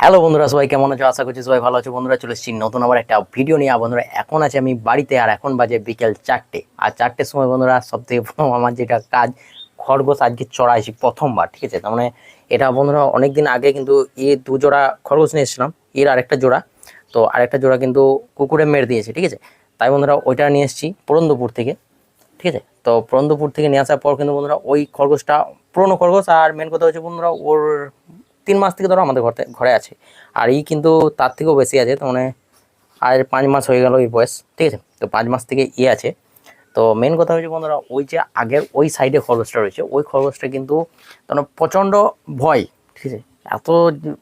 Hello বন্ধুরা, সবাই কেমন আছো? আশা করছি সবাই ভালো আছো। বন্ধুরা চলে এসেছি নতুন আবার একটা ভিডিও নিয়ে। বন্ধুরা এখন আছে আমি বাড়িতে, আর এখন বাজে বিকেল 4টে। আর 4টের সময় বন্ধুরা সবথেকে প্রথম আমার যেটা কাজ, খরগোশ আজকে চড়াইছি প্রথমবার। ঠিক আছে, তার মানে এটা বন্ধুরা অনেকদিন আগে কিন্তু দু জোড়া খরগোশ নিয়ে এসেছিলাম, আরেকটা জোড়া। তো আরেকটা জোড়া কিন্তু কুকুরে মেরে দিয়েছে। ঠিক আছে, তাই বন্ধুরা ওইটা নিয়ে এসেছি পুরন্দপুর থেকে। ঠিক আছে, তো পুরন্দপুর থেকে নিয়ে আসার পর কিন্তু বন্ধুরা ওই খরগোশটা পুরোনো খরগোশ। আর মেন কথা হচ্ছে বন্ধুরা ওর 3 মাস থেকে ধরো আমাদের ঘরে আছে। আর কিন্তু তার থেকেও বেশি আছে, তো মানে আর 5 মাস হয়ে গেল এই বয়স। ঠিক আছে, তো 5 মাস থেকে আছে। তো মেন কথা হচ্ছে বন্ধুরা ওই যে আগের ওই সাইডে খরগোশটা রয়েছে, ওই খরগোশটা কিন্তু প্রচণ্ড ভয়। ঠিক আছে, এত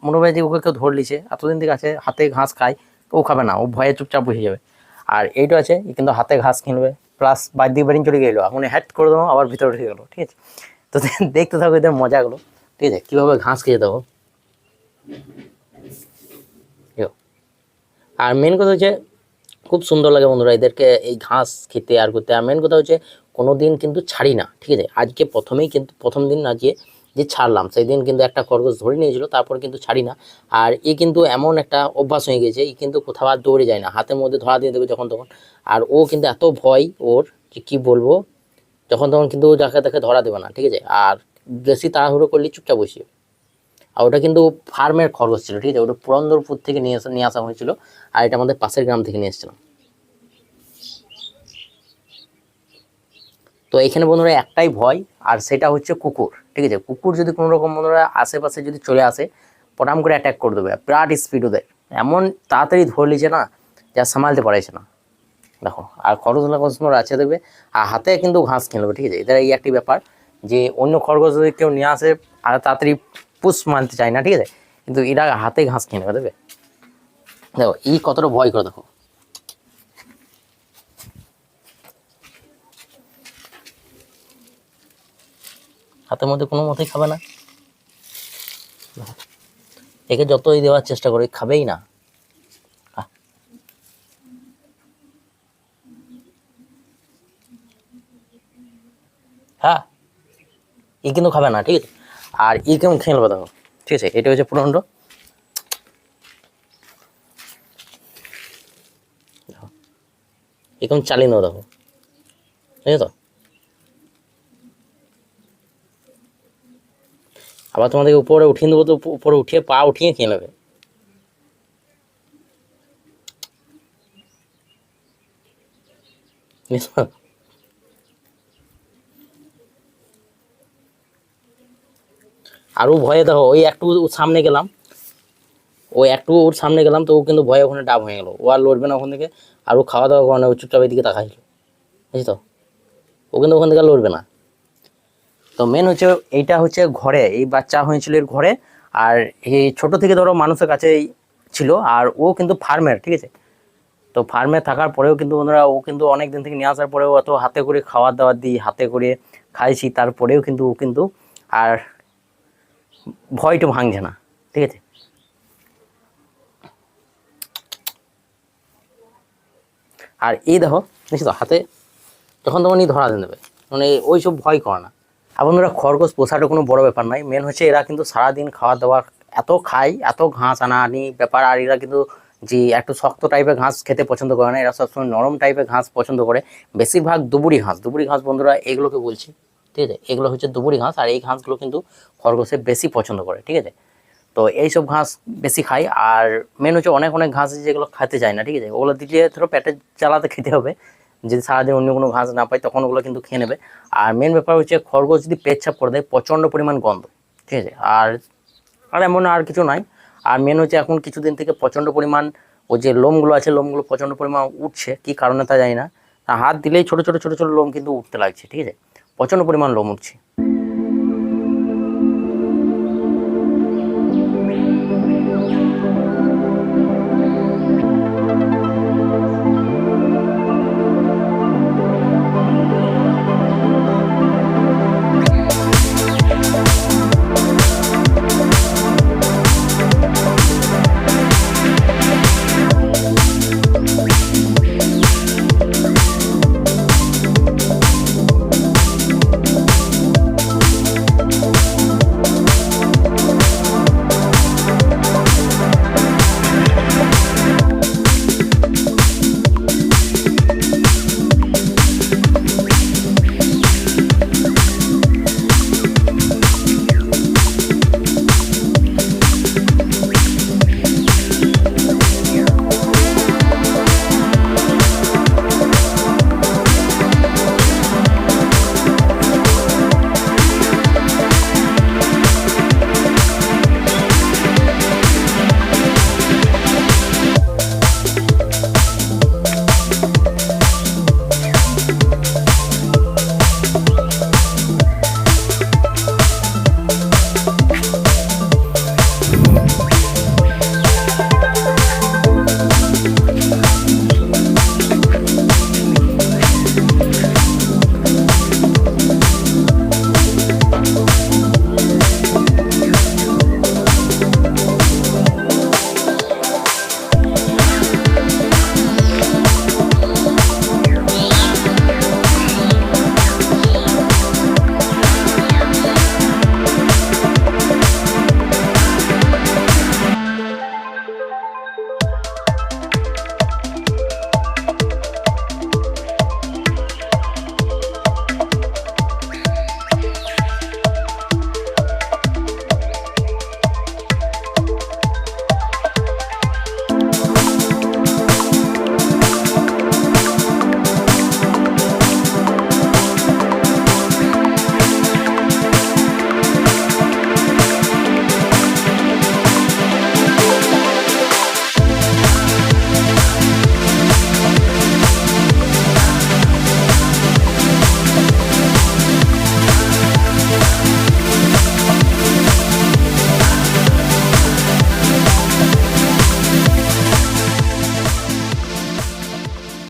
মনে হয় যে ওকে কেউ ধরে লিছে, এতদিন থেকে আছে, হাতে ঘাস খায়, তো ও খাবে না, ও ভয়ে চুপচাপ বসে যাবে। আর এইটা আছে কিন্তু হাতে ঘাস কিনবে, প্লাস বাইর দিয়ে বেরিয়ে চলে গেলো, এখন হ্যাট করে দেবো, আবার ভিতরে উঠে গেলো। ঠিক আছে, তো দেখতে থাকো এদের মজাগুলো। ঠিক আছে, কীভাবে ঘাস খেয়ে দেবো। আর মেন কথা হচ্ছে খুব সুন্দর লাগে বন্ধুরা এদেরকে এই ঘাস খেতে আর করতে। আর মেন কথা হচ্ছে কোনো দিন কিন্তু ছাড়ি না। ঠিক আছে, আজকে প্রথম দিন আজকে যে ছাড়লাম, সেই দিন কিন্তু একটা খরগোশ ধরে নিয়েছিল, তারপর কিন্তু ছাড়ি না। আর কিন্তু এমন একটা অভ্যাস হয়ে গেছে, কিন্তু কোথাও আর দৌড়ে যায় না, হাতের মধ্যে ধরা দিয়ে দেবে যখন তখন। আর ও কিন্তু এত ভয় ওর যে কী বলবো, যখন তখন কিন্তু যাকে তাকে ধরা দেবে না। ঠিক আছে, আর বেশি তাড়াহুড়ো করলে চুপচাপ বসিয়ে। আর ওটা কিন্তু ফার্মের খরগোশ ছিল। ঠিক আছে, ওটা পুরন্দরপুর থেকে নিয়ে আসা হয়েছিল। আর এটা আমাদের পাশের গ্রাম থেকে নিয়ে এসেছিলাম। তো এখানে বন্ধুরা একটাই ভয়, আর সেটা হচ্ছে কুকুর। ঠিক আছে, কুকুর যদি কোনো রকম বন্ধুরা আশেপাশে যদি চলে আসে, পটাম করে অ্যাটাক করে দেবে, বিরাট স্পিড ওদের, এমন তাড়াতাড়ি ধরে লিছে না, যা সামালতে পারছে না। দেখো, আর খরগোশ আছে দেখবে, আর হাতে কিন্তু ঘাস খেয়ে নেবে। ঠিক আছে, এদের এই একটি ব্যাপার যে অন্য খরগোশ যদি কেউ নিয়ে আসে আর তাড়াতাড়ি পুষ মানতে চায় না। ঠিক আছে, কিন্তু এরা হাতে ঘাস খেয়ে নেবে। দেখবে, দেখো কতটা ভয় করে। দেখো, হাতের মধ্যে কোনো মতেই খাবে না। একে যতই দেওয়ার চেষ্টা করে, খাবেই না। হ্যাঁ, কিন্তু খাবে না। ঠিক আছে, আর কেমন খেয়ে নেবে। দেখো, ঠিক আছে, এটা হচ্ছে প্রচণ্ড। কেমন চালিয়ে নেবো। দেখো, ঠিক আছে, তো আবার তোমাদেরকে উপরে উঠিয়ে দেবো, তো উপরে উঠিয়ে পা উঠিয়ে খেয়ে নেবে। আরও ভয়ে দেখো, ওই একটু সামনে গেলাম, ওর সামনে গেলাম, তো ও কিন্তু ভয়ে ওখানে ডাব হয়ে গেল, ও আর লড়বে না ওখান থেকে। আর ও খাওয়া দাওয়া করে না, ও চুপচাপ দিকে তাকাইছিল। বুঝলি তো, ও কিন্তু ওখান থেকে লড়বে না। তো মেন হচ্ছে এইটা হচ্ছে ঘরে, এই বাচ্চা হয়েছিল এর ঘরে। আর এই ছোট থেকে ধরো মানুষের কাছেই ছিল। আর ও কিন্তু ফার্মের। ঠিক আছে, তো ফার্মে থাকার পরেও কিন্তু বন্ধুরা ও কিন্তু অনেক দিন থেকে নিয়ে আসার পরেও অত হাতে করে খাওয়ার দাওয়ার দিই, হাতে করে খাইছি, তারপরেও কিন্তু ও কিন্তু আর ভয়টা ভাঙছে না। ঠিক আছে, আর দেখো, দেখছি তো হাতে যখন তখনই ধরা দিয়ে দেবে, মানে ওইসব ভয় করে না। আর বন্ধুরা খরগোশ পোষাটা কোনো বড় ব্যাপার নয়, মেন হচ্ছে এরা কিন্তু সারাদিন খাওয়া দাওয়া এত খায়, এত ঘাস আনাআনি ব্যাপার। আর এরা কিন্তু যে একটু শক্ত টাইপের ঘাস খেতে পছন্দ করে না, এরা সবসময় নরম টাইপের ঘাস পছন্দ করে। বেশিরভাগ দুবুরি ঘাস বন্ধুরা এগুলোকে বলছি। ঠিক আছে, এগুলো হচ্ছে দুবুরি ঘাস, আর এই ঘাসগুলো কিন্তু খরগোশে বেশি পছন্দ করে। ঠিক আছে, তো এইসব ঘাস বেশি খাই। আর মেন হচ্ছে অনেক ঘাস যেগুলো খেতে চায় না। ঠিক আছে, ওগুলো দিলে ধরো পেটে চালাতে খেতে হবে, যদি সারাদিন অন্য কোনো ঘাস না পাই তখন ওগুলো কিন্তু খেয়ে নেবে। আর মেন ব্যাপার হচ্ছে খরগোশ যদি পেচ্ছাপ করে দেয়, প্রচণ্ড পরিমাণ গন্ধ। ঠিক আছে, আর এমন আর কিছু নয়। আর মেন হচ্ছে এখন কিছুদিন থেকে প্রচণ্ড পরিমাণ ওই যে লোমগুলো আছে, লোমগুলো প্রচণ্ড পরিমাণ উঠছে, কী কারণে তা জানি না। হাত দিলেই ছোটো ছোটো লোম কিন্তু উঠতে লাগছে। ঠিক আছে, প্রচণ্ড পরিমাণ লোম উঠছে।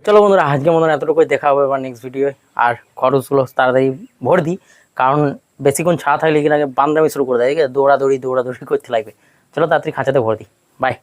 চলো বন্ধুরা, আজকে বন্ধুরা এতটুকুই, দেখা হবে এবার নেক্সট ভিডিও। আর খরচগুলো তাড়াতাড়ি ভর দিই, কারণ বেশিক্ষণ ছাড়া থাকলে কিনা বান্দামি শুরু করে দেয়, দৌড়াদৌড়ি করতে লাগবে। চলো তাড়াতাড়ি খাঁচাতে ভর দিই। বাই।